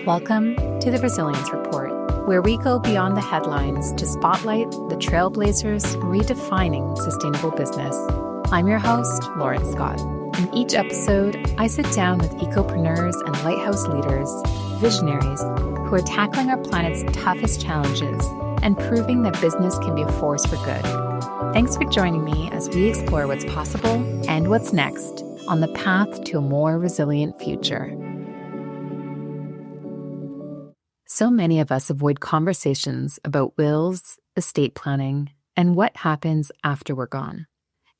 Welcome to the Resilience Report, where we go beyond the headlines to spotlight the trailblazers redefining sustainable business. I'm your host, Lauren Scott. In each episode, I sit down with ecopreneurs and lighthouse leaders, visionaries, who are tackling our planet's toughest challenges and proving that business can be a force for good. Thanks for joining me as we explore what's possible and what's next on the path to a more resilient future. So many of us avoid conversations about wills, estate planning, and what happens after we're gone.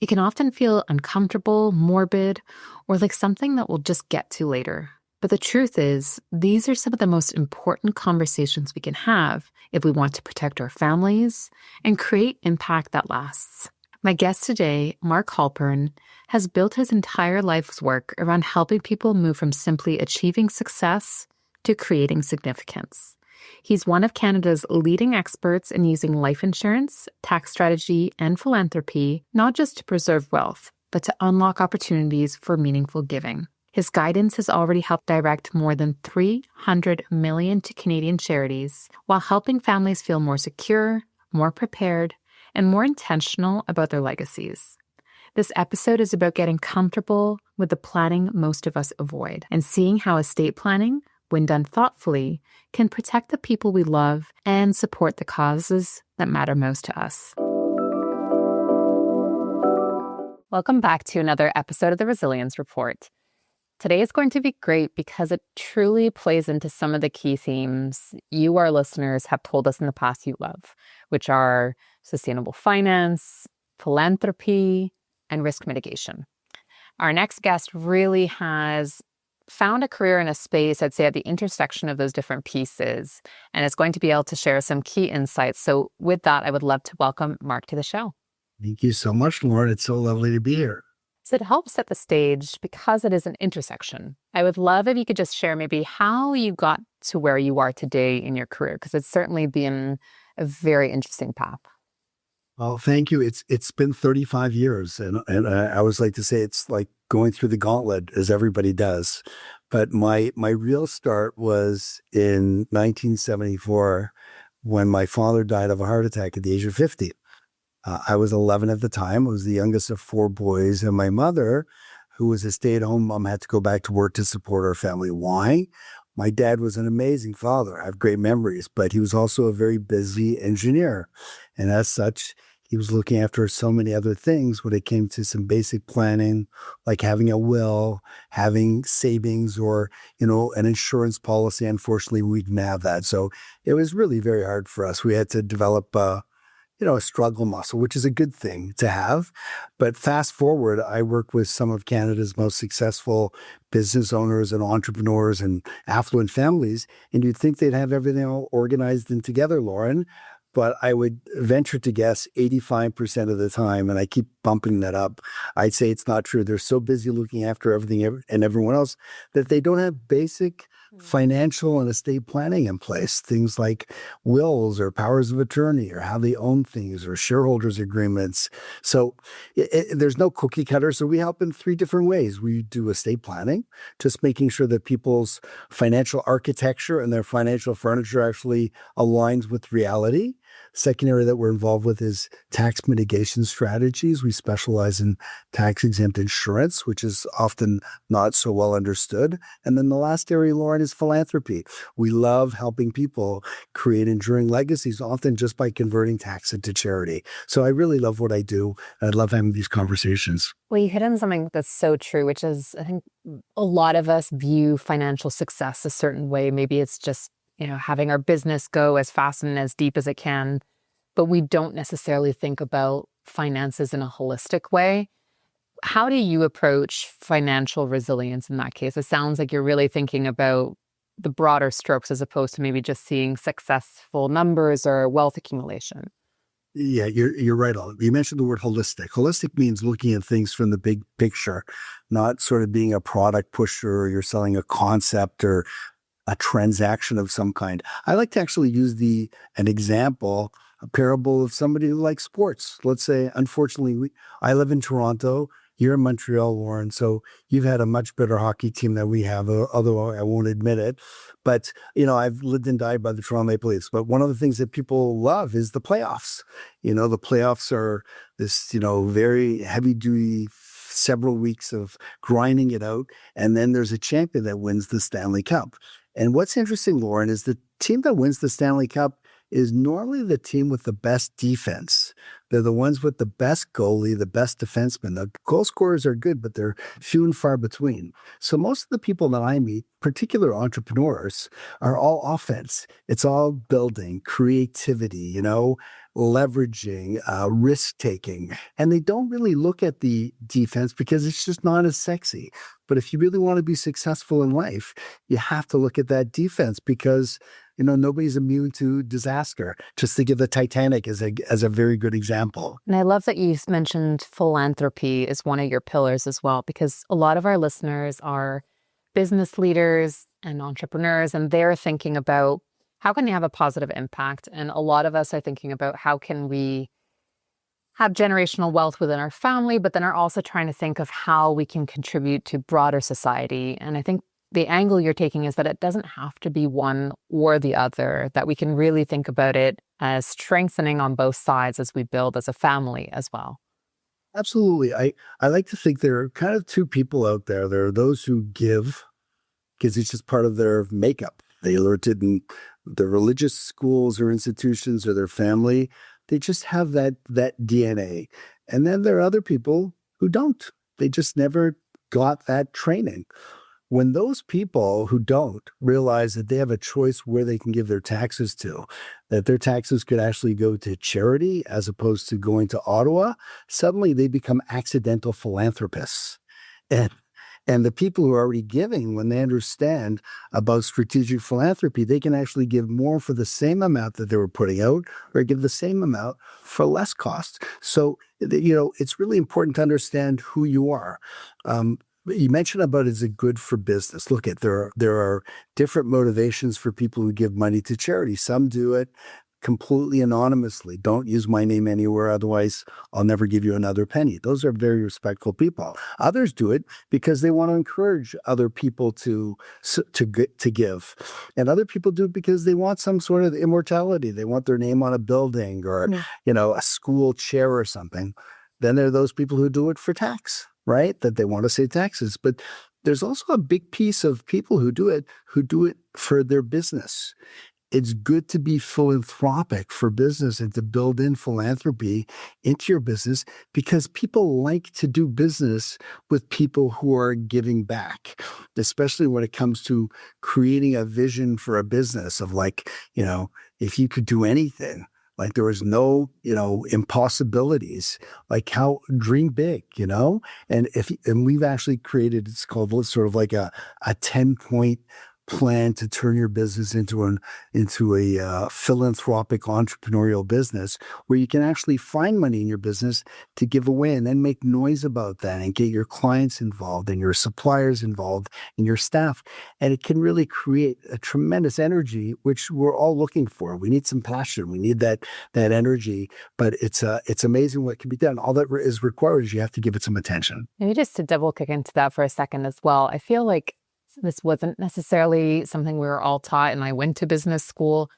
It can often feel uncomfortable, morbid, or like something that we'll just get to later. But the truth is, these are some of the most important conversations we can have if we want to protect our families and create impact that lasts. My guest today, Mark Halpern, has built his entire life's work around helping people move from simply achieving success to creating significance. He's one of Canada's leading experts in using life insurance, tax strategy, and philanthropy, not just to preserve wealth, but to unlock opportunities for meaningful giving. His guidance has already helped direct more than $300 million to Canadian charities, while helping families feel more secure, more prepared, and more intentional about their legacies. This episode is about getting comfortable with the planning most of us avoid and seeing how estate planning, when done thoughtfully, can protect the people we love and support the causes that matter most to us. Welcome back to another episode of the Resilience Report. Today is going to be great because it truly plays into some of the key themes you, our listeners, have told us in the past you love, which are sustainable finance, philanthropy, and risk mitigation. Our next guest really has found a career in a space, I'd say, at the intersection of those different pieces, and is going to be able to share some key insights. So with that, I would love to welcome Mark to the show. Thank you so much, Lauren. It's so lovely to be here. So to help set the stage, because it is an intersection, I would love if you could just share maybe how you got to where you are today in your career, because it's certainly been a very interesting path. Well, thank you. It's been 35 years, and I always like to say it's like going through the gauntlet, as everybody does. But my real start was in 1974 when my father died of a heart attack at the age of 50. I was 11 at the time. I was the youngest of four boys, and my mother, who was a stay-at-home mom, had to go back to work to support our family. Why? My dad was an amazing father. I have great memories, but he was also a very busy engineer. And as such, he was looking after so many other things when it came to some basic planning, like having a will, having savings, or, an insurance policy. Unfortunately, we didn't have that. So it was really very hard for us. We had to develop a struggle muscle, which is a good thing to have. But fast forward, I work with some of Canada's most successful business owners and entrepreneurs and affluent families, and you'd think they'd have everything all organized and together, Lauren. But I would venture to guess 85% of the time, and I keep bumping that up, I'd say it's not true. They're so busy looking after everything and everyone else that they don't have basic financial and estate planning in place. Things like wills or powers of attorney or how they own things or shareholders agreements. So there's no cookie cutter. So we help in three different ways. We do estate planning, just making sure that people's financial architecture and their financial furniture actually aligns with reality. Second area that we're involved with is tax mitigation strategies. We specialize in tax-exempt insurance, which is often not so well understood. And then the last area, Lauren, is philanthropy. We love helping people create enduring legacies, often just by converting tax into charity. So I really love what I do. I love having these conversations. Well, you hit on something that's so true, which is, I think a lot of us view financial success a certain way. Maybe it's just having our business go as fast and as deep as it can, but we don't necessarily think about finances in a holistic way. How do you approach financial resilience in that case? It sounds like you're really thinking about the broader strokes as opposed to maybe just seeing successful numbers or wealth accumulation. Yeah, you're right on. You mentioned the word holistic. Holistic means looking at things from the big picture, not sort of being a product pusher or you're selling a concept or a transaction of some kind. I like to actually use an example, a parable of somebody who likes sports. Let's say, unfortunately, I live in Toronto. You're in Montreal, Lauren, so you've had a much better hockey team than we have, although I won't admit it. But, I've lived and died by the Toronto Maple Leafs. But one of the things that people love is the playoffs. The playoffs are this, very heavy duty several weeks of grinding it out. And then there's a champion that wins the Stanley Cup. And what's interesting, Lauren, is the team that wins the Stanley Cup is normally the team with the best defense. They're the ones with the best goalie, the best defenseman. The goal scorers are good, but they're few and far between. So most of the people that I meet, particular entrepreneurs, are all offense. It's all building, creativity, leveraging, risk taking. And they don't really look at the defense because it's just not as sexy. But if you really want to be successful in life, you have to look at that defense because nobody's immune to disaster. Just to give the Titanic as a very good example. And I love that you mentioned philanthropy as one of your pillars as well, because a lot of our listeners are business leaders and entrepreneurs, and they're thinking about how can they have a positive impact? And a lot of us are thinking about how can we have generational wealth within our family, but then are also trying to think of how we can contribute to broader society. And I think the angle you're taking is that it doesn't have to be one or the other, that we can really think about it as strengthening on both sides as we build as a family as well. Absolutely. I like to think there are kind of two people out there. There are those who give because it's just part of their makeup. They learned it in their religious schools or institutions or their family. They just have that DNA. And then there are other people who don't. They just never got that training. When those people who don't realize that they have a choice where they can give their taxes to, that their taxes could actually go to charity as opposed to going to Ottawa, suddenly they become accidental philanthropists. And the people who are already giving, when they understand about strategic philanthropy, they can actually give more for the same amount that they were putting out or give the same amount for less cost. So, it's really important to understand who you are. You mentioned about is it good for business? Look, there are different motivations for people who give money to charity. Some do it completely anonymously. Don't use my name anywhere, otherwise I'll never give you another penny. Those are very respectful people. Others do it because they want to encourage other people to give, and other people do it because they want some sort of immortality. They want their name on a building or a school chair or something. Then there are those people who do it for tax. Right? That they want to save taxes. But there's also a big piece of people who do it for their business. It's good to be philanthropic for business and to build in philanthropy into your business because people like to do business with people who are giving back, especially when it comes to creating a vision for a business of if you could do anything. Like there was no, impossibilities, like how dream big, and we've actually created, it's called sort of like a 10-point plan to turn your business into a philanthropic entrepreneurial business where you can actually find money in your business to give away and then make noise about that and get your clients involved and your suppliers involved and your staff. And it can really create a tremendous energy, which we're all looking for. We need some passion. We need that energy, but it's amazing what can be done. All that is required is you have to give it some attention. Maybe just to double kick into that for a second as well. I feel like this wasn't necessarily something we were all taught, and I went to business school.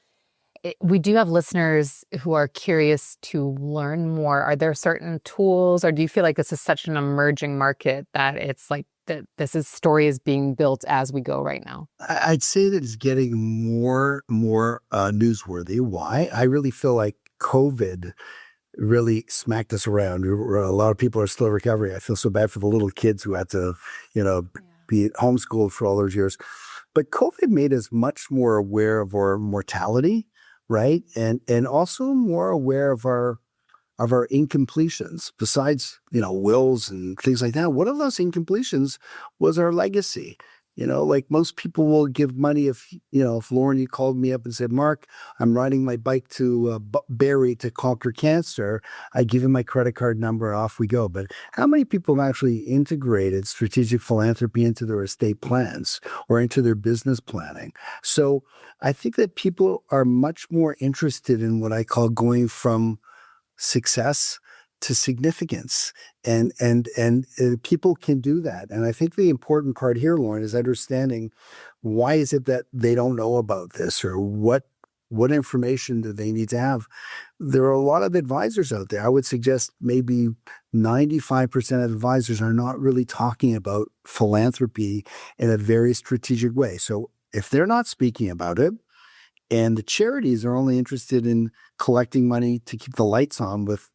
We do have listeners who are curious to learn more. Are there certain tools, or do you feel like this is such an emerging market that it's like that story is being built as we go right now? I'd say that it's getting more newsworthy. Why? I really feel like COVID really smacked us around. A lot of people are still recovering. I feel so bad for the little kids who had to, be homeschooled for all those years. But COVID made us much more aware of our mortality, right? And also more aware of our incompletions. Besides, wills and things like that, one of those incompletions was our legacy. Like most people will give money if Lauren, you called me up and said, Mark, I'm riding my bike to Barrie to conquer cancer. I give him my credit card number, off we go. But how many people have actually integrated strategic philanthropy into their estate plans or into their business planning? So I think that people are much more interested in what I call going from success to significance, and people can do that. And I think the important part here, Lauren, is understanding why is it that they don't know about this, or what information do they need to have. There are a lot of advisors out there. I would suggest maybe 95% of advisors are not really talking about philanthropy in a very strategic way. So if they're not speaking about it, and the charities are only interested in collecting money to keep the lights on with,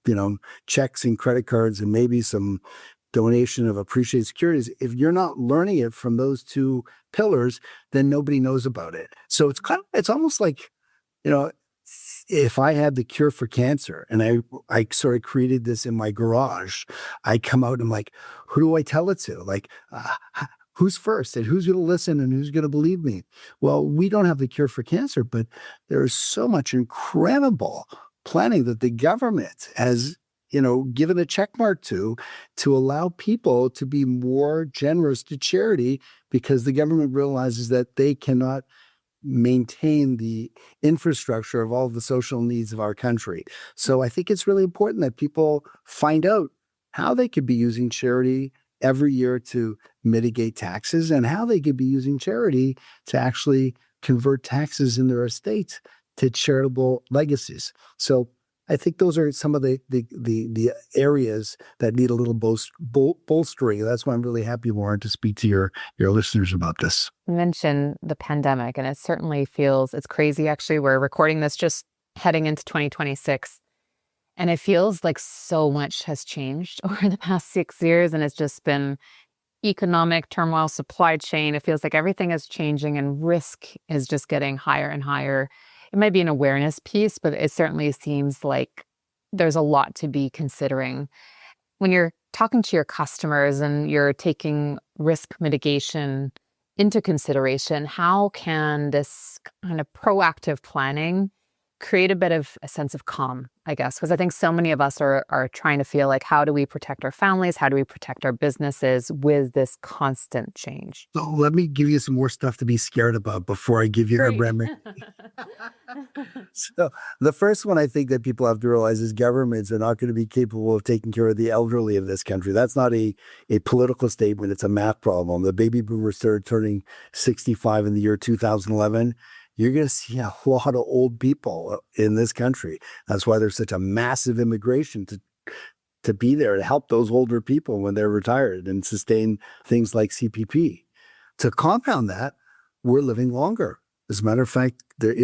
checks and credit cards and maybe some donation of appreciated securities. If you're not learning it from those two pillars, then nobody knows about it. So it's almost like, if I had the cure for cancer and I sort of created this in my garage, I come out and I'm like, who do I tell it to? Like, who's first and who's going to listen and who's going to believe me? Well, we don't have the cure for cancer, but there is so much incredible planning that the government has, given a check mark to allow people to be more generous to charity, because the government realizes that they cannot maintain the infrastructure of all of the social needs of our country. So I think it's really important that people find out how they could be using charity every year to mitigate taxes, and how they could be using charity to actually convert taxes in their estate to charitable legacies. So I think those are some of the areas that need a little bolstering. That's why I'm really happy, Lauren, to speak to your listeners about this. You mentioned the pandemic, and it certainly feels, it's crazy actually. We're recording this just heading into 2026. And it feels like so much has changed over the past 6 years. And it's just been economic turmoil, supply chain. It feels like everything is changing and risk is just getting higher and higher. It might be an awareness piece, but it certainly seems like there's a lot to be considering. When you're talking to your customers and you're taking risk mitigation into consideration, how can this kind of proactive planning create a bit of a sense of calm, I guess? Because I think so many of us are trying to feel like, how do we protect our families? How do we protect our businesses with this constant change? So let me give you some more stuff to be scared about before I give you a remedy. So the first one I think that people have to realize is governments are not going to be capable of taking care of the elderly of this country. That's not a political statement. It's a math problem. The baby boomers started turning 65 in the year 2011. You're going to see a lot of old people in this country. That's why there's such a massive immigration to be there to help those older people when they're retired and sustain things like CPP. To compound that, we're living longer. As a matter of fact, there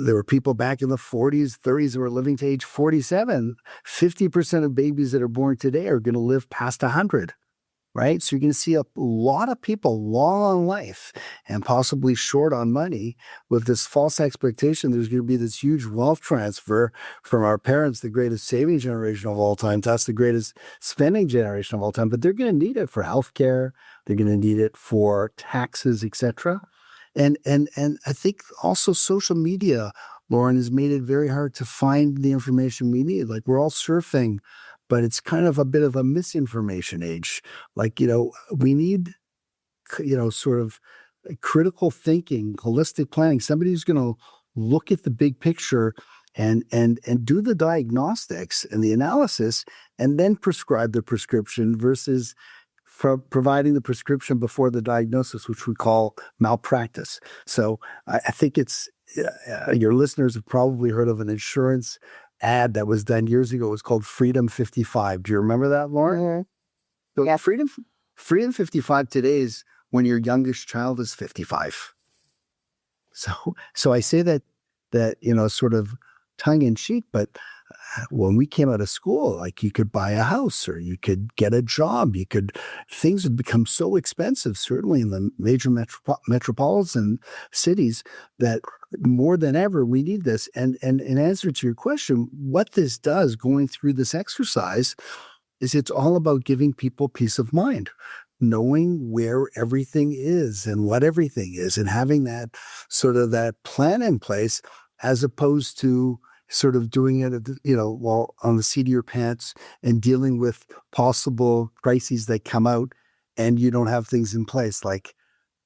were people back in the 40s, 30s that were living to age 47. 50% of babies that are born today are going to live past 100. Right? So you're going to see a lot of people long on life and possibly short on money, with this false expectation there's going to be this huge wealth transfer from our parents, the greatest saving generation of all time, to us, the greatest spending generation of all time. But they're going to need it for healthcare. They're going to need it for taxes, etc. And I think also social media, Lauren, has made it very hard to find the information we need. Like, we're all surfing, but it's kind of a bit of a misinformation age. Like, we need, sort of critical thinking, holistic planning, somebody who's going to look at the big picture and do the diagnostics and the analysis and then prescribe the prescription, versus providing the prescription before the diagnosis, which we call malpractice. So I think it's, your listeners have probably heard of an insurance ad that was done years ago. It was called Freedom 55. Do you remember that, Lauren? Mm-hmm. So yes. Freedom 55 today is when your youngest child is 55. So I say that sort of tongue in cheek, but when we came out of school, like, you could buy a house or you could get a job, things had become so expensive, certainly in the major metropolitan cities, that more than ever we need this. And in answer to your question, what this does, going through this exercise, is it's all about giving people peace of mind, knowing where everything is and what everything is, and having that sort of that plan in place, as opposed to sort of doing it, while on the seat of your pants and dealing with possible crises that come out and you don't have things in place, like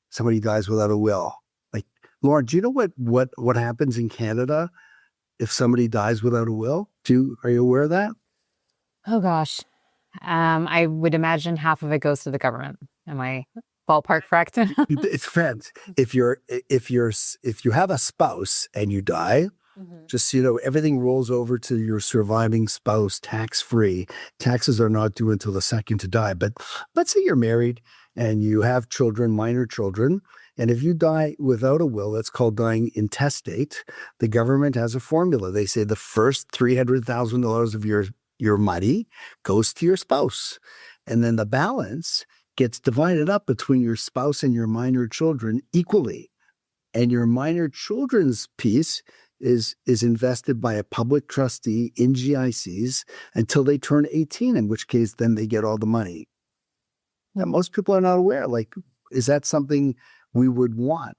somebody dies without a will. Like, Lauren, do you know what happens in Canada if somebody dies without a will? Are you aware of that? Oh gosh. I would imagine half of it goes to the government. Am I ballpark correct? It's friends. If you have a spouse and you die, Mhm. just so you know, everything rolls over to your surviving spouse tax free. Taxes are not due until the second to die. But let's say you're married and you have children, minor children. And if you die without a will, that's called dying intestate. The government has a formula. They say the first $300,000 of your money goes to your spouse. And then the balance gets divided up between your spouse and your minor children equally. And your minor children's piece is invested by a public trustee in GICs until they turn 18, in which case then they get all the money. Now, most people are not aware. Like, is that something we would want?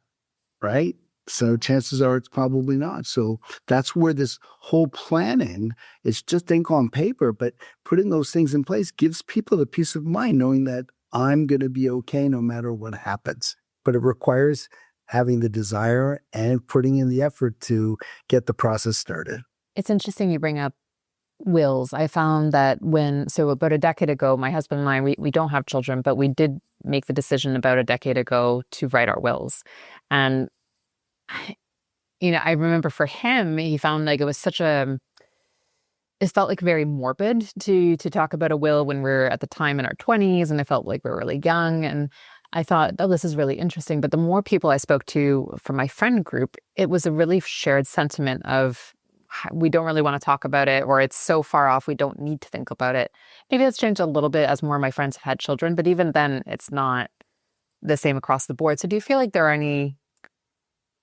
Right? So chances are it's probably not. So that's where this whole planning is just ink on paper, but putting those things in place gives people the peace of mind knowing that I'm going to be okay no matter what happens. But it requires having the desire and putting in the effort to get the process started. It's interesting you bring up wills. I found that so about a decade ago, my husband and I, we don't have children, but we did make the decision about a decade ago to write our wills. And, I remember for him, he found like it felt like very morbid to talk about a will when we're at the time in our 20s, and I felt like we were really young. And I thought, oh, this is really interesting. But the more people I spoke to from my friend group, it was a really shared sentiment of we don't really want to talk about it, or it's so far off we don't need to think about it. Maybe that's changed a little bit as more of my friends have had children, but even then, it's not the same across the board. So do you feel like there are any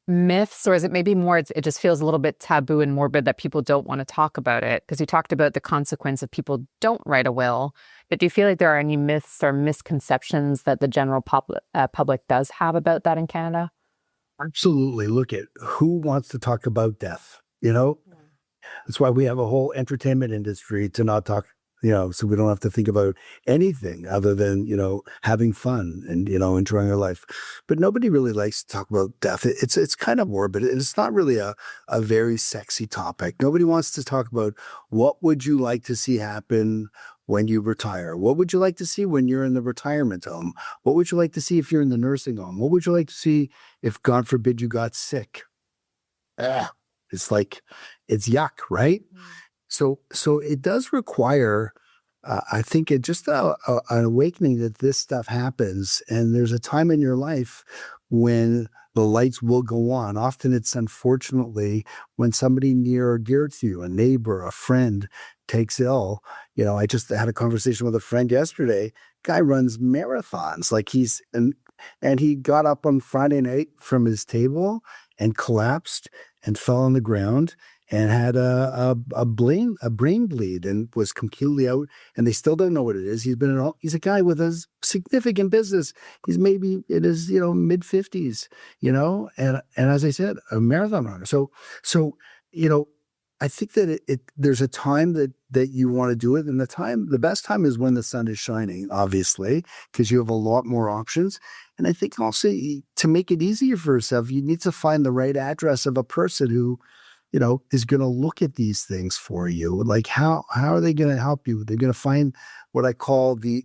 myths, or is it maybe more it just feels a little bit taboo and morbid that people don't want to talk about it? Because you talked about the consequence if people don't write a will, but do you feel like there are any myths or misconceptions that the general public does have about that in Canada? Absolutely. Look at who wants to talk about death, That's why we have a whole entertainment industry to not talk, so we don't have to think about anything other than, having fun and, enjoying our life. But nobody really likes to talk about death. It's kind of morbid. It's not really a very sexy topic. Nobody wants to talk about what would you like to see happen when you retire? What would you like to see when you're in the retirement home? What would you like to see if you're in the nursing home? What would you like to see if, God forbid, you got sick? Ah, it's like, it's yuck, right? So it does require, I think, an awakening that this stuff happens, and there's a time in your life when the lights will go on. Often, it's unfortunately when somebody near or dear to you, a neighbor, a friend, takes ill. I just had a conversation with a friend yesterday. Guy runs marathons, like and he got up on Friday night from his table and collapsed and fell on the ground and had a brain bleed and was completely out. And they still don't know what it is. He's a guy with a significant business. He's maybe in his mid-50s, and as I said, a marathon runner. So you know. I think that there's a time that you want to do it, and the best time is when the sun is shining, obviously, because you have a lot more options. And I think also to make it easier for yourself, you need to find the right address of a person who is going to look at these things for you. Like how are they going to help you? They're going to find what I call the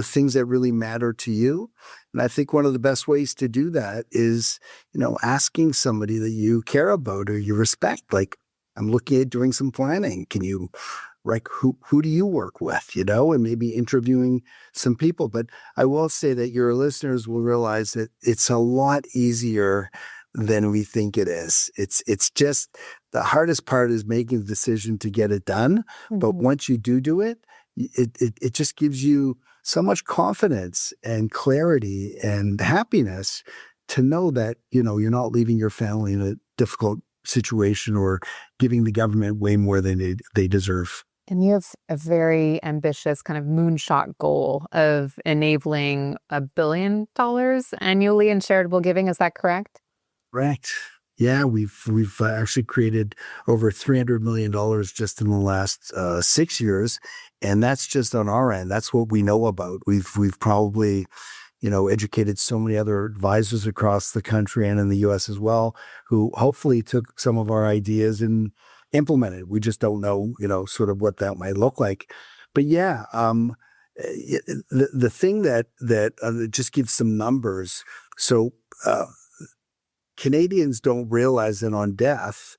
things that really matter to you. And I think one of the best ways to do that is, asking somebody that you care about or you respect. Like, I'm looking at doing some planning. Can you, like, who do you work with, and maybe interviewing some people. But I will say that your listeners will realize that it's a lot easier than we think it is. It's just the hardest part is making the decision to get it done. But once you do it, it just gives you so much confidence and clarity and happiness to know that, you're not leaving your family in a difficult situation or giving the government way more than they deserve. And you have a very ambitious kind of moonshot goal of enabling $1 billion annually in charitable giving. Is that correct? Correct. Yeah, we've actually created over $300 million just in the last 6 years, and that's just on our end. That's what we know about. We've probably educated so many other advisors across the country and in the U.S. as well, who hopefully took some of our ideas and implemented. We just don't know, sort of what that might look like. but yeah, the thing that just gives some numbers. So Canadians don't realize that on death,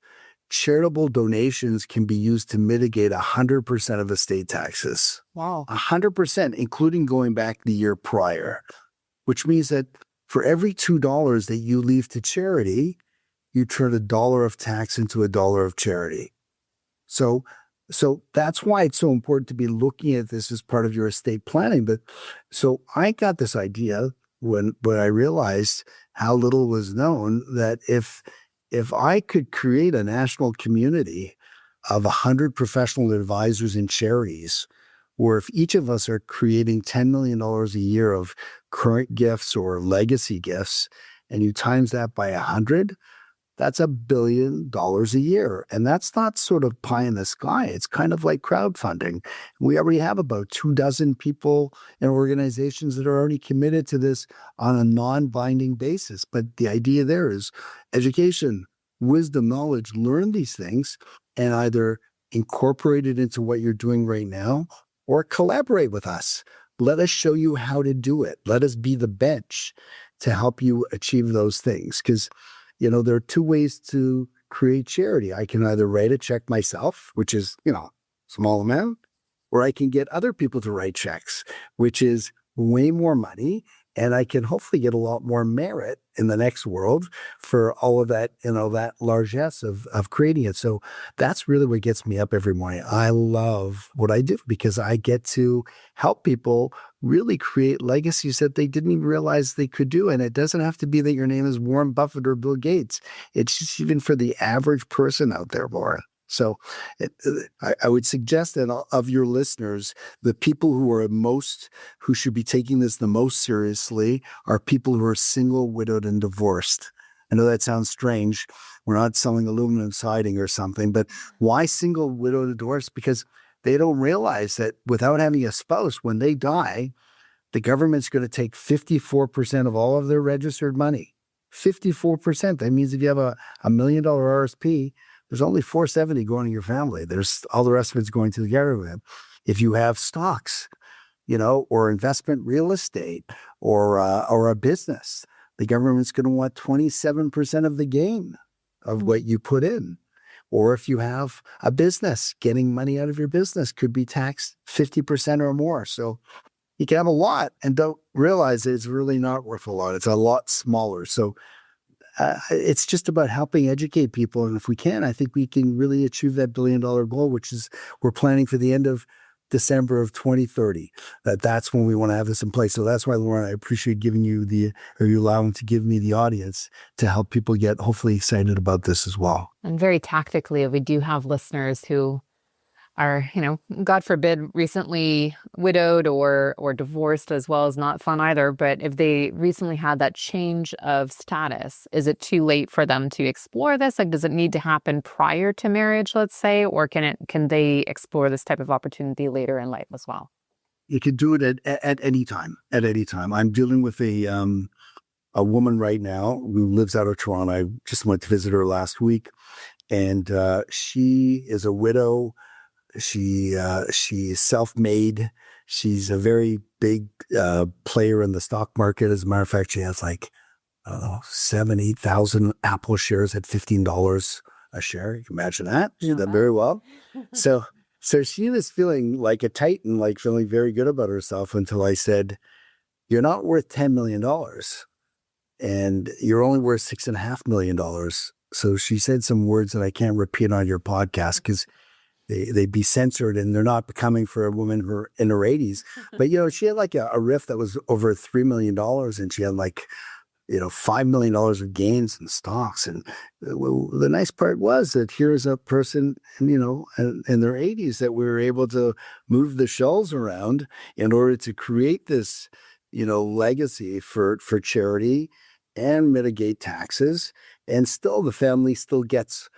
charitable donations can be used to mitigate 100% of estate taxes. Wow. 100%, including going back the year prior, which means that for every $2 that you leave to charity, you turn $1 of tax into $1 of charity. So, so that's why it's so important to be looking at this as part of your estate planning. But so I got this idea when I realized how little was known that if I could create a national community of 100 professional advisors and charities, where if each of us are creating $10 million a year of current gifts or legacy gifts, and you times that by 100, that's $1 billion a year. And that's not sort of pie in the sky. It's kind of like crowdfunding. We already have about 24 people and organizations that are already committed to this on a non-binding basis. But the idea there is education, wisdom, knowledge, learn these things and either incorporate it into what you're doing right now or collaborate with us. Let us show you how to do it. Let us be the bench to help you achieve those things. Because there are two ways to create charity. I can either write a check myself, which is, small amount, or I can get other people to write checks, which is way more money. And I can hopefully get a lot more merit in the next world for all of that, that largesse of creating it. So that's really what gets me up every morning. I love what I do because I get to help people really create legacies that they didn't even realize they could do. And it doesn't have to be that your name is Warren Buffett or Bill Gates. It's just even for the average person out there, Laura. So I would suggest that of your listeners, the people who should be taking this the most seriously are people who are single, widowed, and divorced. I know that sounds strange. We're not selling aluminum siding or something, but why single, widowed, and divorced? Because they don't realize that without having a spouse, when they die, the government's going to take 54% of all of their registered money. 54%. That means if you have a $1 million RSP, there's only 470 going to your family. There's all the rest of it's going to the government. If you have stocks, or investment real estate or a business, the government's going to want 27% of the gain of what you put in. Or if you have a business, getting money out of your business could be taxed 50% or more. So you can have a lot and don't realize that it's really not worth a lot. It's a lot smaller. So it's just about helping educate people. And if we can, I think we can really achieve that $1 billion goal, which is we're planning for the end of December of 2030. That's when we want to have this in place. So that's why, Lauren, I appreciate you allowing to give me the audience to help people get hopefully excited about this as well. And very tactically, if we do have listeners who are, God forbid, recently widowed or divorced, as well as not fun either. But if they recently had that change of status, is it too late for them to explore this? Like, does it need to happen prior to marriage, let's say, or can they explore this type of opportunity later in life as well? You can do it at any time. At any time. I'm dealing with a woman right now who lives out of Toronto. I just went to visit her last week, and she is a widow. She's self-made. She's a very big player in the stock market. As a matter of fact, she has 8,000 Apple shares at $15 a share. You can imagine that. She did that very well. So she was feeling like a titan, feeling very good about herself until I said, "You're not worth $10 million, and you're only worth $6.5 million." So she said some words that I can't repeat on your podcast because they'd be censored, and they're not becoming for a woman who are in her 80s. But, she had a RIF that was over $3 million, and she had $5 million of gains in stocks. And the nice part was that here's a person, in their 80s that we were able to move the shells around in order to create this, legacy for charity and mitigate taxes. And still the family still gets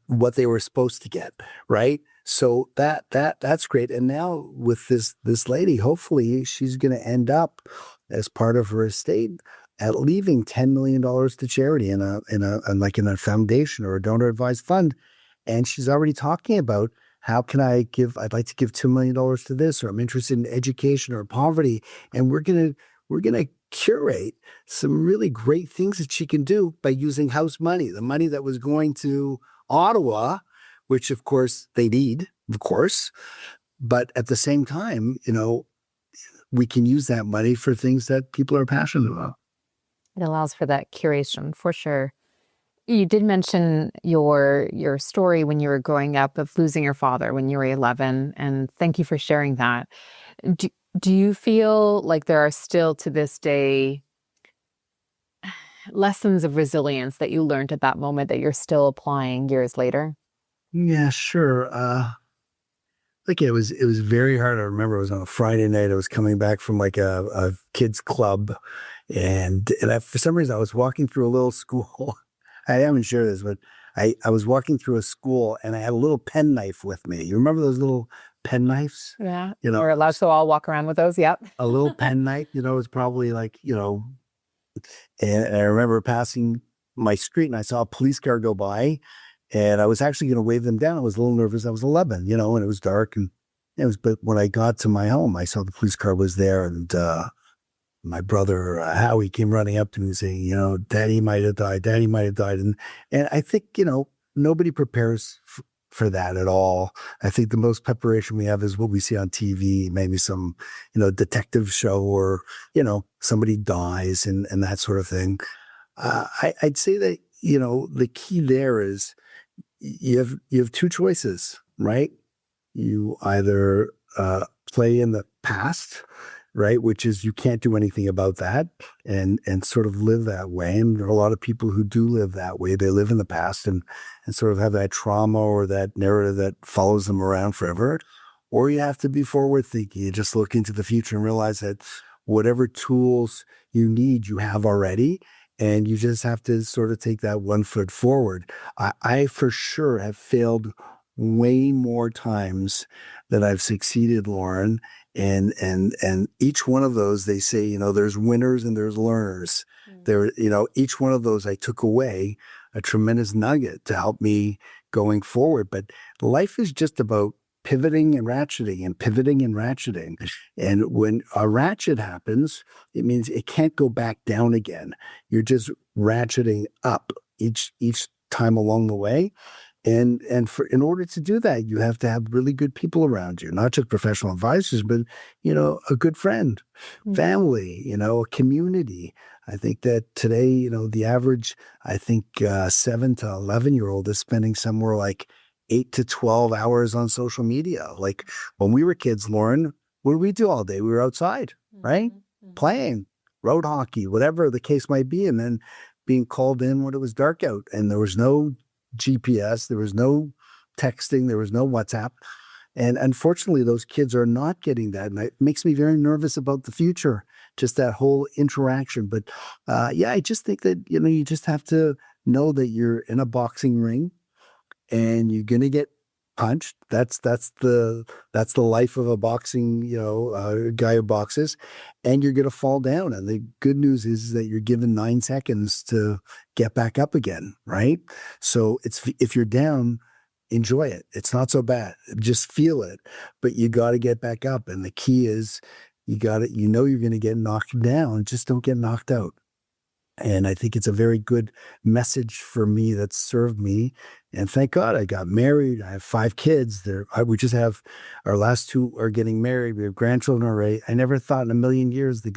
what they were supposed to get, right? So that's great. And now with this lady, hopefully she's going to end up as part of her estate at leaving $10 million to charity in a foundation or a donor advised fund. And she's already talking about how can I'd like to give $2 million to this, or I'm interested in education or poverty. And we're gonna curate some really great things that she can do by using house money, the money that was going to Ottawa, which of course they need, of course. But at the same time, we can use that money for things that people are passionate about. It allows for that curation for sure. You did mention your story when you were growing up of losing your father when you were 11, and thank you for sharing that. Do, do you feel like there are still to this day lessons of resilience that you learned at that moment that you're still applying years later? Yeah, sure. Like it was very hard. I remember it was on a Friday night. I was coming back from like a kids club, and for some reason I was walking through a little school. I haven't shared this, but I was walking through a school and I had a little pen knife with me. You remember those little pen knives? Yeah. You know, We're allowed to all walk around with those. Yep. a little pen knife. It was probably like and I remember passing my street and I saw a police car go by, and I was actually going to wave them down. I was a little nervous. I was 11, and it was dark, and but when I got to my home, I saw the police car was there, and my brother Howie came running up to me saying, Daddy might have died. Daddy might have died, and I think nobody prepares for that at all. I think the most preparation we have is what we see on TV, maybe some detective show, or somebody dies and that sort of thing. I'd say that the key there is you have two choices, right? You either play in the past, right, which is you can't do anything about that, and sort of live that way. And there are a lot of people who do live that way. They live in the past and sort of have that trauma or that narrative that follows them around forever. Or you have to be forward thinking. You just look into the future and realize that whatever tools you need, you have already. And you just have to sort of take that 1 foot forward. I for sure have failed way more times than I've succeeded, Lauren. And each one of those, they say, there's winners and there's learners. There, each one of those I took away a tremendous nugget to help me going forward. But life is just about pivoting and ratcheting and pivoting and ratcheting. And when a ratchet happens, it means it can't go back down again. You're just ratcheting up each time along the way. And in order to do that, you have to have really good people around you, not just professional advisors, but a good friend, family, a community. I think that today, the average, I think 7 to 11-year-old is spending somewhere like 8 to 12 hours on social media. Like when we were kids, Lauren, what did we do all day? We were outside, right? Playing road hockey, whatever the case might be, and then being called in when it was dark out, and there was no GPS, there was no texting, there was no WhatsApp. And unfortunately, those kids are not getting that. And it makes me very nervous about the future, just that whole interaction. But I just think that, you just have to know that you're in a boxing ring and you're going to get punched. That's the life of a boxing, guy who boxes, and you're going to fall down. And the good news is that you're given 9 seconds to get back up again, right? So if you're down, enjoy it. It's not so bad. Just feel it, but you got to get back up. And the key is you're going to get knocked down. Just don't get knocked out. And I think it's a very good message for me that served me. And thank God I got married. I have 5 kids. We just have our last 2 are getting married. We have grandchildren already. I never thought in a million years the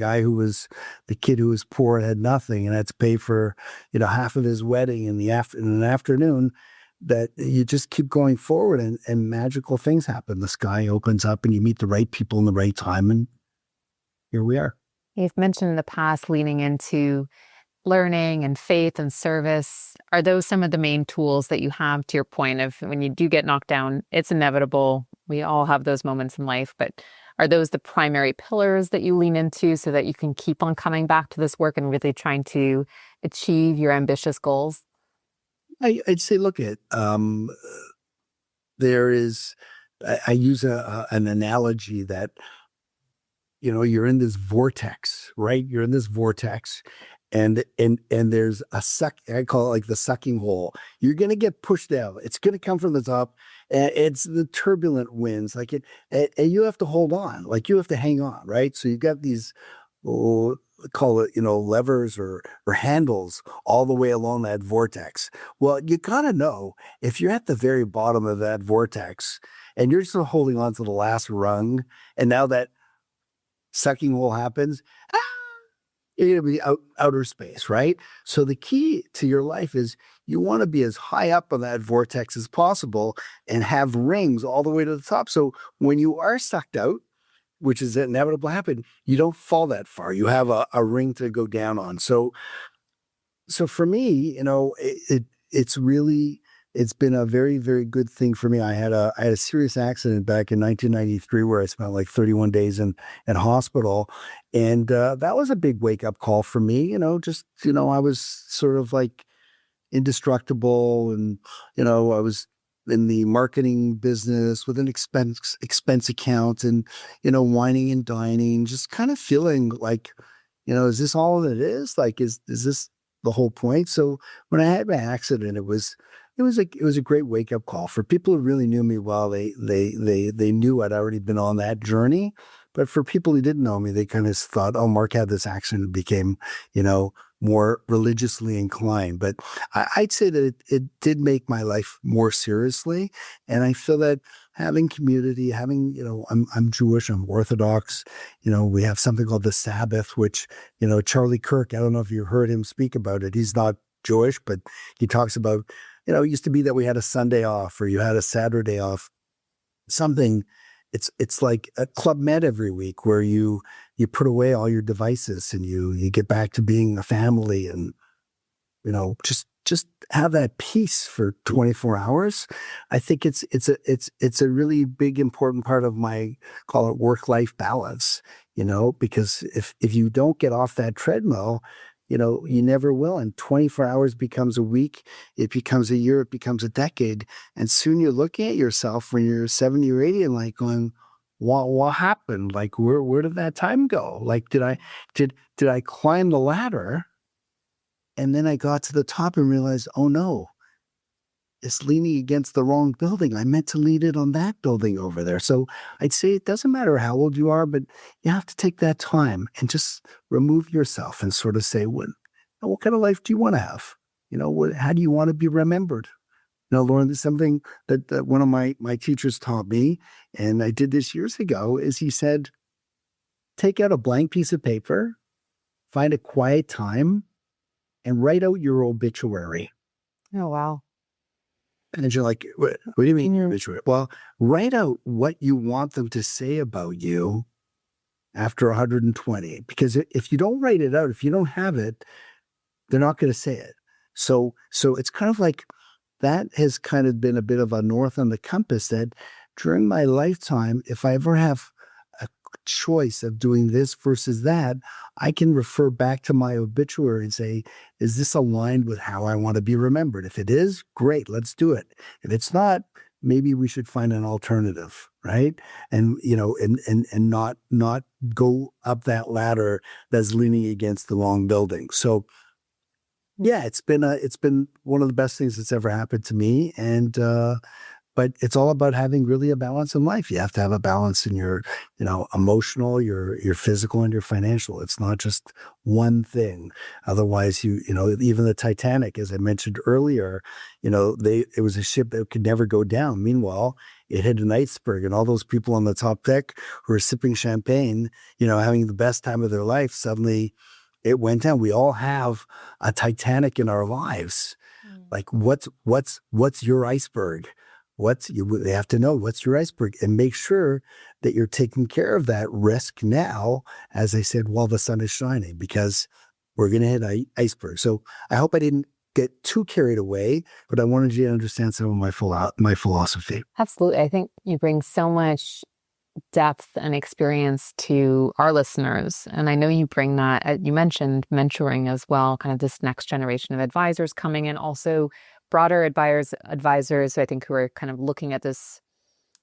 kid who was poor and had nothing and had to pay for half of his wedding in an afternoon, that you just keep going forward and magical things happen. The sky opens up and you meet the right people in the right time, and here we are. You've mentioned in the past leaning into learning and faith and service. Are those some of the main tools that you have, to your point of when you do get knocked down, it's inevitable. We all have those moments in life, but are those the primary pillars that you lean into so that you can keep on coming back to this work and really trying to achieve your ambitious goals? I'd say, look at, there is, I use an analogy that, you're in this vortex, right? You're in this vortex, and there's a I call it like the sucking hole. You're going to get pushed out. It's going to come from the top. And it's the turbulent winds, and you have to hold on, like you have to hang on, right? So you've got these, oh, call it, levers or handles all the way along that vortex. Well, you gotta know if you're at the very bottom of that vortex and you're still holding on to the last rung, and now that sucking hole happens, you're going to be outer space, right? So the key to your life is you want to be as high up on that vortex as possible and have rings all the way to the top. So when you are sucked out, which is inevitable to happen, you don't fall that far. You have a ring to go down on. So for me, it's been a very, very good thing for me. I had a serious accident back in 1993 where I spent like 31 days in hospital. And that was a big wake up call for me. I was sort of like indestructible, and I was in the marketing business with an expense account, and whining and dining, just kind of feeling like, is this all it is? Like, is this the whole point? So when I had my accident, it was a great wake up call for people who really knew me well. They knew I'd already been on that journey. But for people who didn't know me, they kind of thought, oh, Mark had this accident and became, more religiously inclined. But I'd say that it did make my life more seriously. And I feel that having community, I'm Jewish, I'm Orthodox, we have something called the Sabbath, which, Charlie Kirk, I don't know if you heard him speak about it. He's not Jewish, but he talks about, it used to be that we had a Sunday off or you had a Saturday off, something. It's like a Club Med every week where you put away all your devices and you get back to being a family, and just have that peace for 24 hours. I think it's a really big important part of my, call it, work-life balance, because if you don't get off that treadmill, you never will. And 24 hours becomes a week, it becomes a year, it becomes a decade. And soon you're looking at yourself when you're 70 or 80 and like going, what happened? Like, where did that time go? Like, did I climb the ladder and then I got to the top and realized, oh no, it's leaning against the wrong building. I meant to lean it on that building over there. So I'd say it doesn't matter how old you are, but you have to take that time and just remove yourself and sort of say, what kind of life do you want to have? How do you want to be remembered? Lauren, there's something that one of my teachers taught me, and I did this years ago, is he said, take out a blank piece of paper, find a quiet time, and write out your obituary. Oh, wow. And you're like, what do you mean obituary? Well, write out what you want them to say about you after 120. Because if you don't write it out, if you don't have it, they're not going to say it. So it's kind of like, that has kind of been a bit of a north on the compass that during my lifetime, if I ever have a choice of doing this versus that, I can refer back to my obituary and say, is this aligned with how I want to be remembered? If it is, great, let's do it. If it's not, maybe we should find an alternative, right? And, and not go up that ladder that's leaning against the wrong building. So yeah, it's been one of the best things that's ever happened to me. And, but it's all about having really a balance in life. You have to have a balance in your, emotional, your physical, and your financial. It's not just one thing. Otherwise, even the Titanic, as I mentioned earlier, it was a ship that could never go down. Meanwhile, it hit an iceberg, and all those people on the top deck who were sipping champagne, having the best time of their life, suddenly it went down. We all have a Titanic in our lives. Like, what's your iceberg? They have to know what's your iceberg, and make sure that you're taking care of that risk now, as I said, while the sun is shining, because we're going to hit an iceberg. So I hope I didn't get too carried away, but I wanted you to understand some of my philosophy. Absolutely. I think you bring so much depth and experience to our listeners. And I know you bring that, you mentioned mentoring as well, kind of this next generation of advisors coming in, also broader advisors, I think, who are kind of looking at this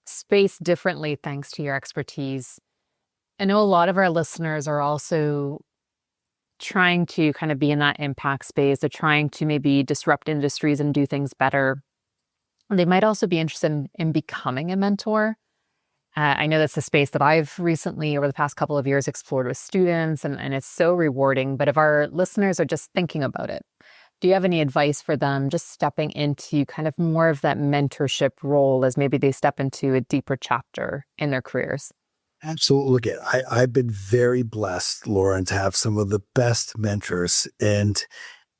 space differently thanks to your expertise. I know a lot of our listeners are also trying to kind of be in that impact space. They're trying to maybe disrupt industries and do things better. They might also be interested in becoming a mentor. I know that's a space that I've recently, over the past couple of years, explored with students, and it's so rewarding. But if our listeners are just thinking about it, do you have any advice for them just stepping into kind of more of that mentorship role as maybe they step into a deeper chapter in their careers? Absolutely. Look, I've been very blessed, Lauren, to have some of the best mentors, and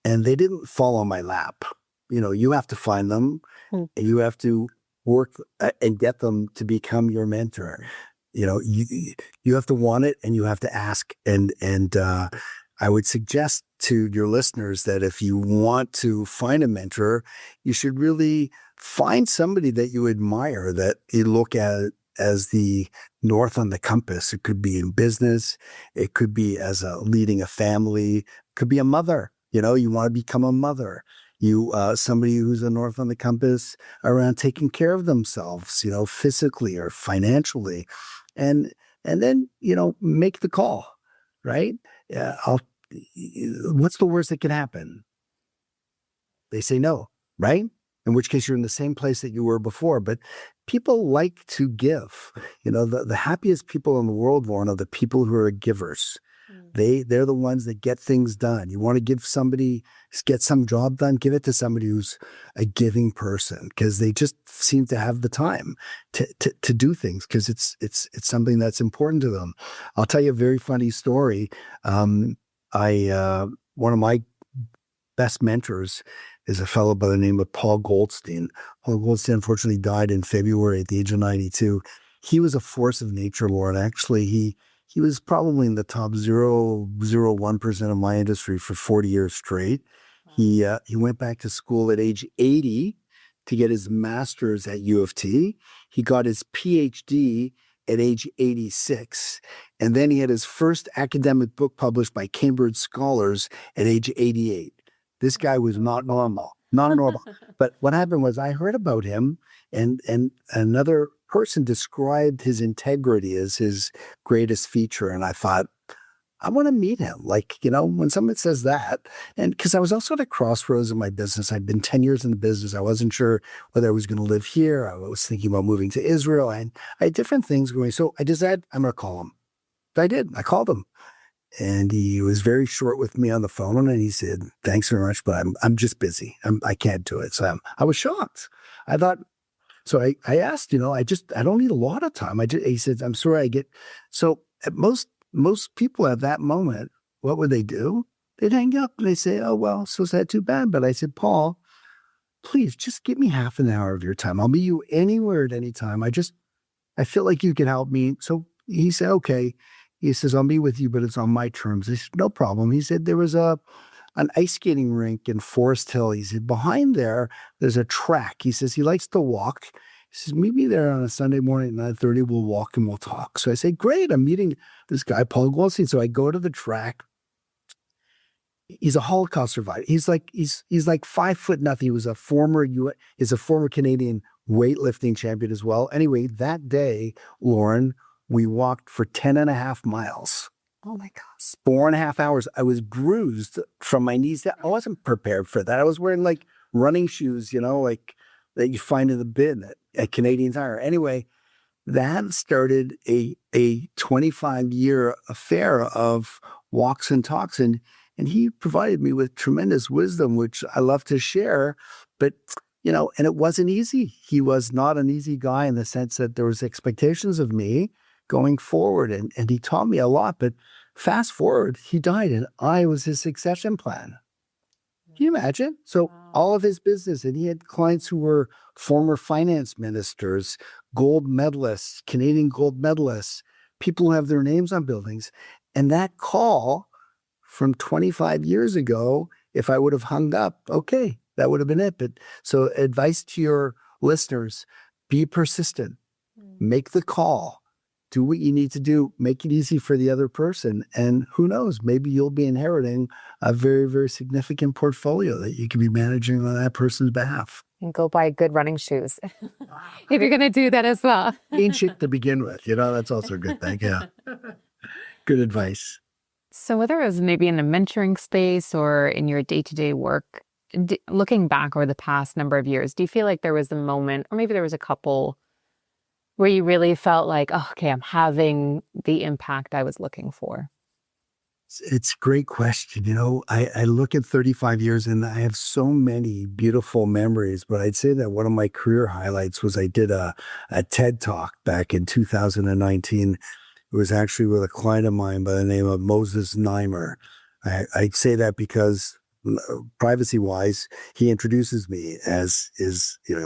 they didn't fall on my lap. You have to find them, and you have to work and get them to become your mentor. You have to want it, and you have to ask. And I would suggest to your listeners that if you want to find a mentor, you should really find somebody that you admire, that you look at as the north on the compass. It could be in business. It could be as leading a family. It could be a mother. You want to become a mother. Somebody who's a north on the compass around taking care of themselves, physically or financially, and then make the call, right? What's the worst that can happen? They say no, right? In which case you're in the same place that you were before. But people like to give. The happiest people in the world, Lauren, are the people who are givers. They're the ones that get things done. You want to get some job done, give it to somebody who's a giving person, because they just seem to have the time to do things, because it's something that's important to them. I'll tell you a very funny story. One of my best mentors is a fellow by the name of Paul Goldstein. Paul Goldstein unfortunately died in February at the age of 92. He was a force of nature, Lauren. Actually, he was probably in the top 0.01% of my industry for 40 years straight. Wow. He went back to school at age 80 to get his master's at U of T. He got his PhD at age 86. And then he had his first academic book published by Cambridge scholars at age 88. This guy was not normal. But what happened was, I heard about him, and another person described his integrity as his greatest feature. And I thought, I want to meet him. When someone says that, and because I was also at a crossroads in my business. I'd been 10 years in the business. I wasn't sure whether I was going to live here. I was thinking about moving to Israel, and I had different things going. So I decided I'm going to call him. I did. I called him. And he was very short with me on the phone, and he said, "Thanks very much, but I'm just busy. I can't do it." So I was shocked. I thought, so I asked, I don't need a lot of time. He said, "I'm sorry, so at most people at that moment, what would they do? They'd hang up and they say, 'Oh, well, so is that too bad?' But I said, 'Paul, please just give me half an hour of your time. I'll meet you anywhere at any time. I feel like you can help me.'" So he said, "Okay." He says, "I'll meet with you, but it's on my terms." I said, "No problem." He said, "There was an ice skating rink in Forest Hill." He said, "Behind there's a track." He says, he likes to walk. He says, "Meet me there on a Sunday morning at 9:30. We'll walk and we'll talk." So I say, "Great, I'm meeting this guy, Paul Goldstein." So I go to the track. He's a Holocaust survivor. He's like 5'0" He was he's a former Canadian weightlifting champion as well. Anyway, that day, Lauren, we walked for 10 and a half miles. Oh my gosh. 4.5 hours. I was bruised from my knees down. I wasn't prepared for that. I was wearing running shoes, like that you find in the bin at Canadian Tire. Anyway, that started a 25-year affair of walks and talks. And he provided me with tremendous wisdom, which I love to share. But, and it wasn't easy. He was not an easy guy in the sense that there was expectations of me going forward. And he taught me a lot. But fast forward, he died, and I was his succession plan. Can you imagine? So all of his business, and he had clients who were former finance ministers, gold medalists, Canadian gold medalists, people who have their names on buildings. And that call from 25 years ago, if I would have hung up, okay, that would have been it. But so advice to your listeners, be persistent, make the call. Do what you need to do, make it easy for the other person. And who knows, maybe you'll be inheriting a very, very significant portfolio that you can be managing on that person's behalf. And go buy good running shoes if you're going to do that as well. Ancient to begin with, that's also a good thing. Yeah. Good advice. So whether it was maybe in a mentoring space or in your day-to-day work, looking back over the past number of years, do you feel like there was a moment, or maybe there was a couple, where you really felt like, oh, okay, I'm having the impact I was looking for? It's a great question. I look at 35 years and I have so many beautiful memories, but I'd say that one of my career highlights was I did a TED talk back in 2019. It was actually with a client of mine by the name of Moses Neimer. I say that because privacy wise, he introduces me as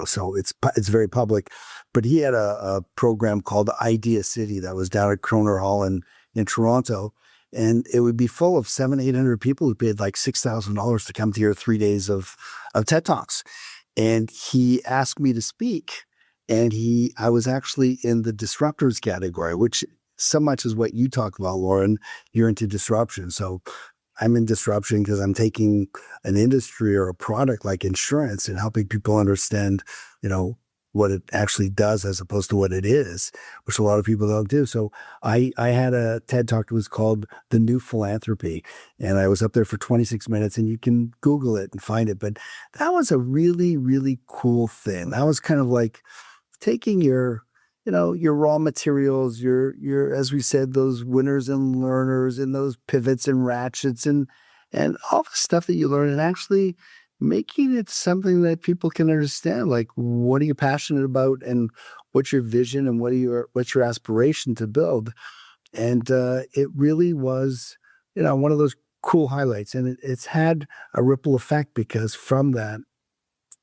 so it's very public. But he had a program called Idea City that was down at Croner Hall in Toronto. And it would be full of 800 people who paid like $6,000 to come to hear 3 days of TED Talks. And he asked me to speak. And I was actually in the disruptors category, which so much is what you talk about, Lauren. You're into disruption. So I'm in disruption because I'm taking an industry or a product like insurance and helping people understand, what it actually does as opposed to what it is, which a lot of people don't do. So I had a TED talk that was called The New Philanthropy. And I was up there for 26 minutes, and you can Google it and find it. But that was a really, really cool thing. That was kind of like taking your raw materials, as we said, those winners and learners and those pivots and ratchets and all the stuff that you learn, and actually making it something that people can understand. Like, what are you passionate about, and what's your vision, and what's your aspiration to build? And it really was, one of those cool highlights, and it's had a ripple effect because from that,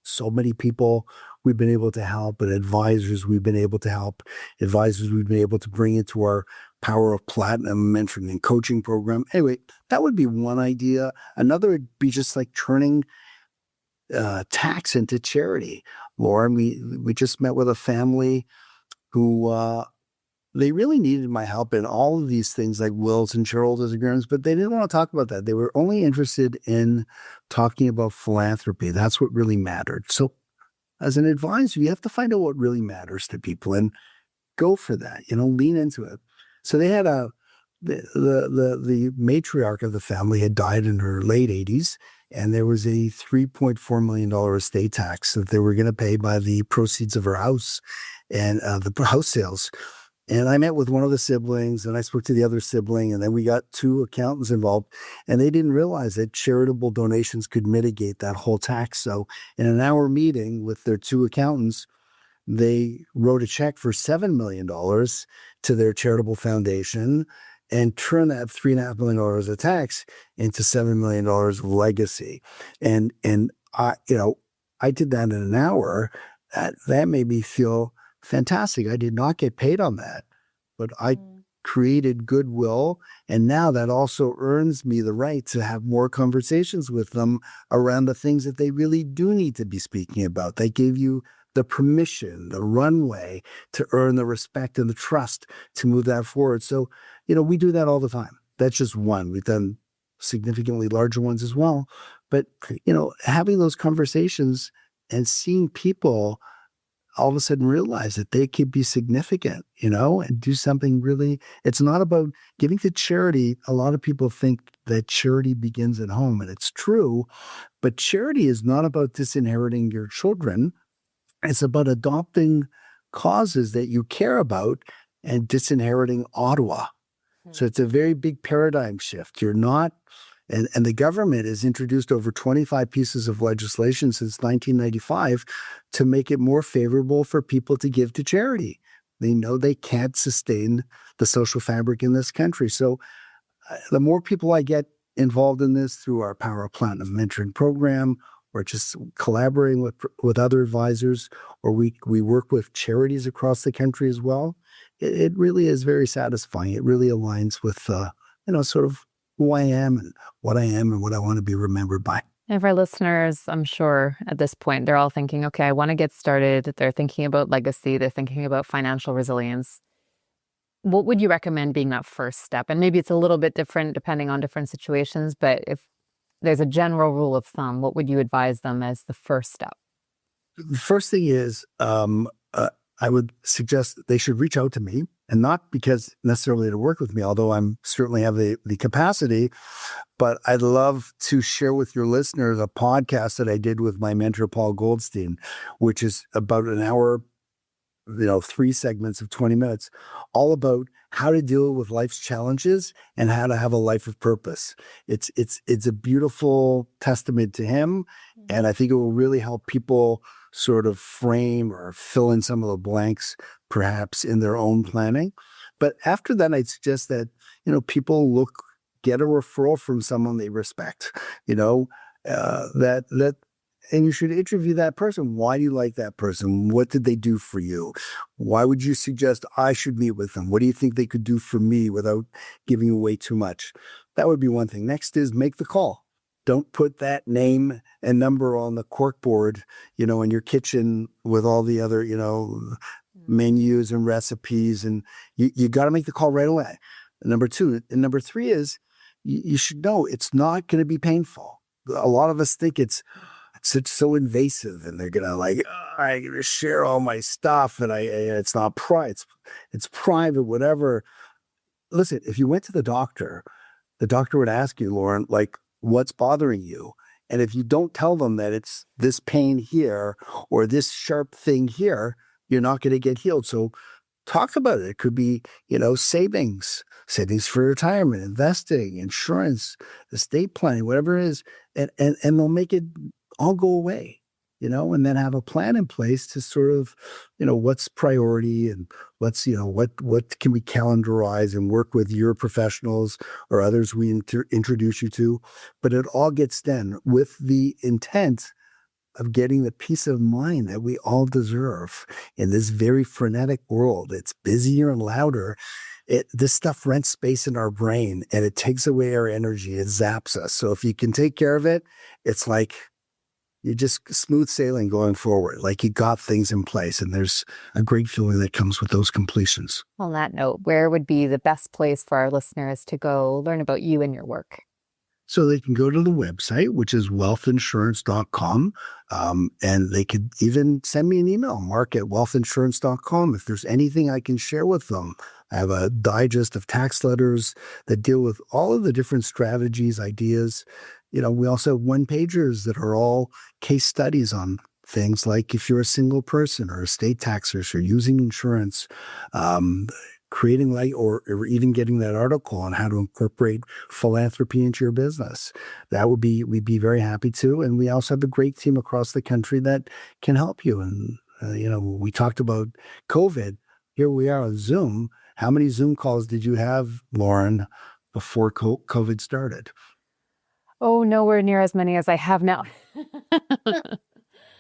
so many people we've been able to help, and advisors we've been able to help, advisors we've been able to bring into our Power of Platinum mentoring and coaching program. Anyway, that would be one idea. Another would be just like turning tax into charity. Lauren, we just met with a family who they really needed my help in all of these things like wills and shareholders agreements, but they didn't want to talk about that. They were only interested in talking about philanthropy. That's what really mattered. So as an advisor, you have to find out what really matters to people and go for that, lean into it. So they had the matriarch of the family had died in her late 80s, and there was a $3.4 million estate tax that they were going to pay by the proceeds of her house and the house sales. And I met with one of the siblings, and I spoke to the other sibling, and then we got two accountants involved, and they didn't realize that charitable donations could mitigate that whole tax. So in an hour meeting with their two accountants, they wrote a check for $7 million to their charitable foundation and turned that $3.5 million of tax into $7 million of legacy. And I did that in an hour. That made me feel fantastic. I did not get paid on that, but I created goodwill. And now that also earns me the right to have more conversations with them around the things that they really do need to be speaking about. They gave you the permission, the runway to earn the respect and the trust to move that forward. So, we do that all the time. That's just one. We've done significantly larger ones as well. But, having those conversations and seeing people all of a sudden realize that they could be significant, and do something really, it's not about giving to charity. A lot of people think that charity begins at home, and it's true, but charity is not about disinheriting your children. It's about adopting causes that you care about and disinheriting Ottawa. So it's a very big paradigm shift. You're not, and the government has introduced over 25 pieces of legislation since 1995 to make it more favorable for people to give to charity. They know they can't sustain the social fabric in this country. So the more people I get involved in this through our Power of Platinum mentoring program, or just collaborating with other advisors, or we work with charities across the country as well, it really is very satisfying. It really aligns with, sort of who I am and what I want to be remembered by. And for our listeners, I'm sure at this point, they're all thinking, okay, I want to get started. They're thinking about legacy. They're thinking about financial resilience. What would you recommend being that first step? And maybe it's a little bit different depending on different situations, but if there's a general rule of thumb, what would you advise them as the first step? The first thing is, I would suggest they should reach out to me, and not because necessarily to work with me, although I'm certainly have the capacity, but I'd love to share with your listeners a podcast that I did with my mentor, Paul Goldstein, which is about an hour, 3 segments of 20 minutes, all about how to deal with life's challenges and how to have a life of purpose. It's a beautiful testament to him. And I think it will really help people sort of frame or fill in some of the blanks, perhaps in their own planning. But after that, I'd suggest that, people get a referral from someone they respect, that and you should interview that person. Why do you like that person? What did they do for you? Why would you suggest I should meet with them? What do you think they could do for me without giving away too much? That would be one thing. Next is make the call. Don't put that name and number on the corkboard, in your kitchen with all the other, menus and recipes. And you got to make the call right away. Number 2. And number 3 is you should know it's not going to be painful. A lot of us think it's so invasive, and they're gonna I'm gonna share all my stuff, and it's not it's private, whatever. Listen, if you went to the doctor would ask you, Lauren, what's bothering you, and if you don't tell them that it's this pain here or this sharp thing here, you're not going to get healed. So talk about it. It could be, savings for retirement, investing, insurance, estate planning, whatever it is, and they'll make it all go away, and then have a plan in place to sort of, what's priority, and let's, what can we calendarize and work with your professionals or others we introduce you to. But it all gets done with the intent of getting the peace of mind that we all deserve in this very frenetic world. It's busier and louder. This stuff rents space in our brain, and it takes away our energy. It zaps us. So if you can take care of it, it's like you're just smooth sailing going forward. Like you got things in place, and there's a great feeling that comes with those completions. On that note, where would be the best place for our listeners to go learn about you and your work? So they can go to the website, which is wealthinsurance.com. And they could even send me an email, mark@wealthinsurance.com. If there's anything I can share with them. I have a digest of tax letters that deal with all of the different strategies, ideas. We also have one-pagers that are all case studies on things like if you're a single person or estate taxers or using insurance, creating or even getting that article on how to incorporate philanthropy into your business. We'd be very happy to. And we also have a great team across the country that can help you. And, we talked about COVID. Here we are on Zoom. How many Zoom calls did you have, Lauren, before COVID started? Oh, nowhere near as many as I have now.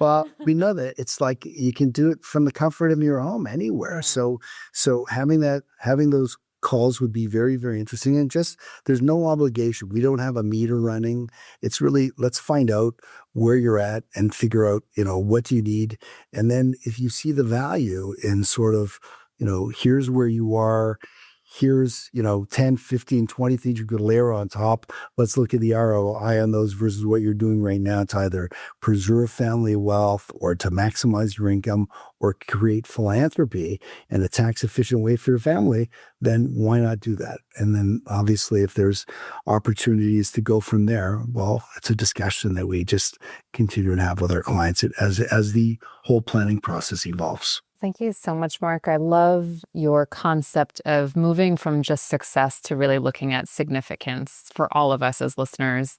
Well, we know that it's like you can do it from the comfort of your home anywhere. Yeah. So having those calls would be very, very interesting. And just there's no obligation. We don't have a meter running. It's really, let's find out where you're at and figure out, what do you need. And then if you see the value in sort of, here's where you are. Here's, 10, 15, 20 things you could layer on top. Let's look at the ROI on those versus what you're doing right now to either preserve family wealth or to maximize your income or create philanthropy in a tax efficient way for your family. Then why not do that? And then obviously if there's opportunities to go from there, well, it's a discussion that we just continue to have with our clients as the whole planning process evolves. Thank you so much, Mark. I love your concept of moving from just success to really looking at significance for all of us as listeners.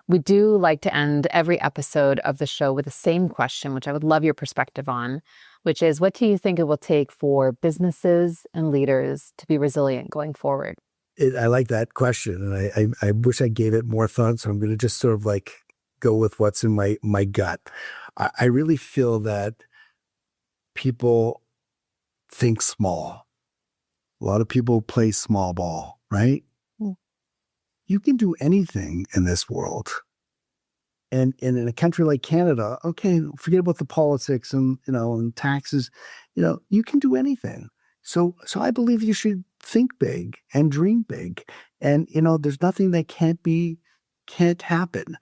We do like to end every episode of the show with the same question, which I would love your perspective on, which is, what do you think it will take for businesses and leaders to be resilient going forward? I like that question, and I wish I gave it more thought, so I'm going to just sort of go with what's in my gut. I really feel that people think small. A lot of people play small ball, right? Mm. You can do anything in this world. And in a country like Canada, okay, forget about the politics and, and taxes, you can do anything. So I believe you should think big and dream big. And, there's nothing that can't happen.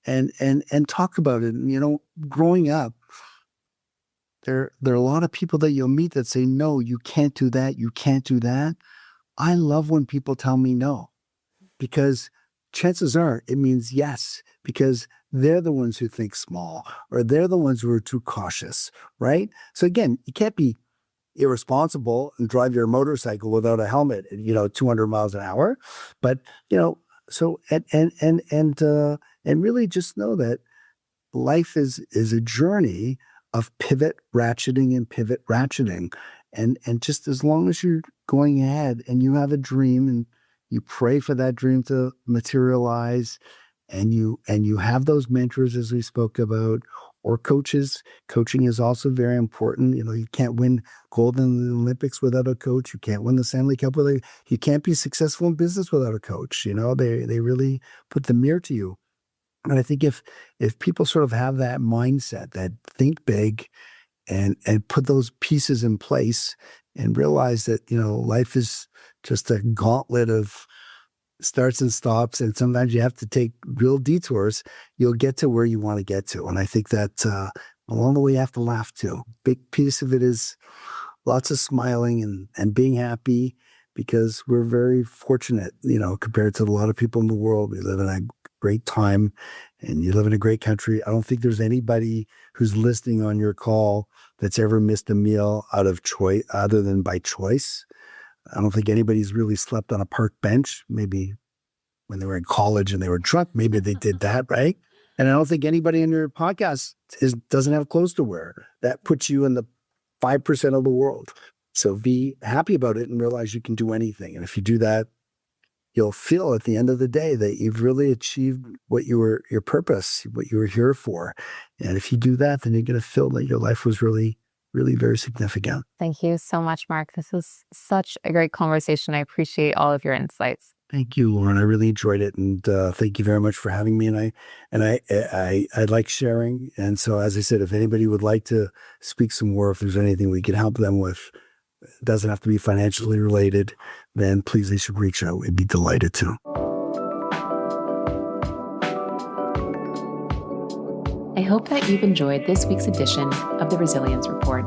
And talk about it. And, growing up, there are a lot of people that you'll meet that say, no, you can't do that. You can't do that. I love when people tell me no, because chances are it means yes, because they're the ones who think small, or they're the ones who are too cautious, right? So again, you can't be irresponsible and drive your motorcycle without a helmet at 200 miles an hour. But, so, and really just know that life is a journey of pivot ratcheting and pivot ratcheting. And just as long as you're going ahead and you have a dream and you pray for that dream to materialize, and you have those mentors, as we spoke about, or coaches. Coaching is also very important. You can't win gold in the Olympics without a coach. You can't win the Stanley Cup you can't be successful in business without a coach. They really put the mirror to you. And I think if people sort of have that mindset, that think big and put those pieces in place and realize that, life is just a gauntlet of starts and stops, and sometimes you have to take real detours, you'll get to where you want to get to. And I think that along the way, you have to laugh too. Big piece of it is lots of smiling and being happy, because we're very fortunate, compared to a lot of people in the world. We live in a great time and you live in a great country. I don't think there's anybody who's listening on your call that's ever missed a meal out of choice, other than by choice. I don't think anybody's really slept on a park bench. Maybe when they were in college and they were drunk, maybe they did that, right? And I don't think anybody in your podcast doesn't have clothes to wear. That puts you in the 5% of the world. So be happy about it and realize you can do anything. And if you do that, you'll feel at the end of the day that you've really achieved your purpose, what you were here for. And if you do that, then you're going to feel that your life was really, really very significant. Thank you so much, Mark. This was such a great conversation. I appreciate all of your insights. Thank you, Lauren. I really enjoyed it, and thank you very much for having me. And I like sharing. And so, as I said, if anybody would like to speak some more, if there's anything we can help them with, it doesn't have to be financially related, then please, they should reach out. We'd be delighted to. I hope that you've enjoyed this week's edition of the Resilience Report.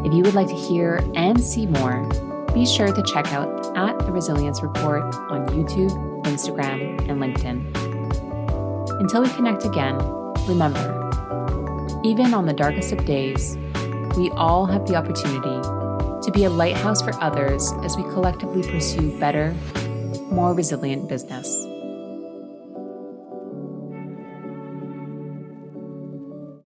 If you would like to hear and see more, be sure to check out @The Resilience Report on YouTube, Instagram, and LinkedIn. Until we connect again, remember, even on the darkest of days, we all have the opportunity to be a lighthouse for others as we collectively pursue better, more resilient business.